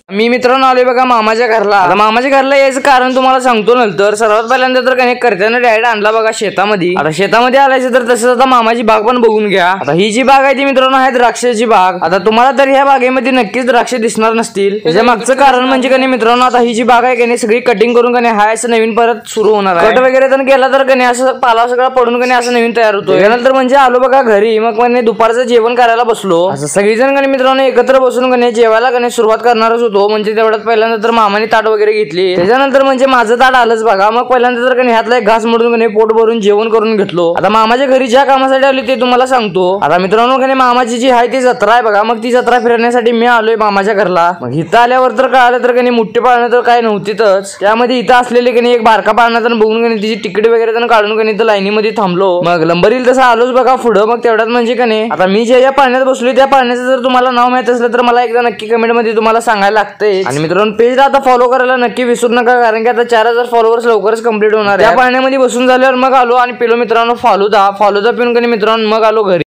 मी मित्रांनो आलोय बघा मामाच्या घरला। आता मामाच्या घरला यायचं कारण तुम्हाला सांगतो नंतर। सर्वात पहिल्यांदा तर कनेक्ट करताना डायरेक्ट आणला बघा शेतामध्ये। आता शेतामध्ये आलायचं तर तसंच आता मामाची बाग पण बघून घ्या। आता ही जी बाग आहे ती मित्रांनो आहे द्राक्षाची बाग। आता तुम्हाला तर ह्या बागेमध्ये नक्कीच द्राक्ष दिसणार नसतील। त्याच्या मागचं कारण म्हणजे कने मित्रांनो आता ही जी बाग आहे कने सगळी कटिंग करून कने हाय असं नवीन परत सुरू होणार आहे। कट वगैरे तर केला तर कने असं पाला सगळा पडून कने असं नवीन तयार होतो। त्यानंतर म्हणजे आलो बघा घरी। मग कने दुपारचं जेवण करायला बसलो। असं सगळीजण कने मित्रांनो एकत्र बसून कने जेवायला कने सुरुवात करणारच होतो। म्हणजे तेवढ्यात पहिल्यांदा तर मामाने ताट वगैरे घेतली। त्याच्यानंतर म्हणजे माझं ताट आलंच बघा। मग पहिल्यांदा तर कने ह्यातला एक घास मोडून कने पोट भरून जेवण करून घेतलो। आता मामाच्या घरी ज्या कामासाठी आले ते तुम्हाला सांगतो। आता मित्रांनो कने मामाची जी आहे ती जत्रा आहे बघा। मग ती जत्रा फिरण्यासाठी मी आलोय मामाच्या घरला। मग इथं आल्यावर तर कळालं तर कने मोठी पाळणं तर काय नव्हतीच। त्यामध्ये इथं असलेले कने एक बारका पाळणा तर बघून कने तिची तिकीट वगैरे तर काढून कने इथं लाईनीमध्ये थांबलो। मग नंबर येईल तसं आलोच बघा पुढं। मग तेवढ्यात म्हणजे कने आता मी ज्या पाळण्यात बसलोय त्या पाळण्याचं जर तुम्हाला नाव माहित असलं तर मला एकदा नक्की कमेंट मध्ये तुम्हाला सांगायला लागतंय। आणि मित्रांनो पेजला आता फॉलो करायला नक्की विसरू नका, कारण की आता 4000 फॉलोअर्स लवकरच कंप्लीट होणार आहे। त्या पाळण्यामध्ये बसून झाल्यावर मग आलो आणि पिलो मित्रांनो फालुदा पिऊन कने मित्रांनो मग आलो घरी।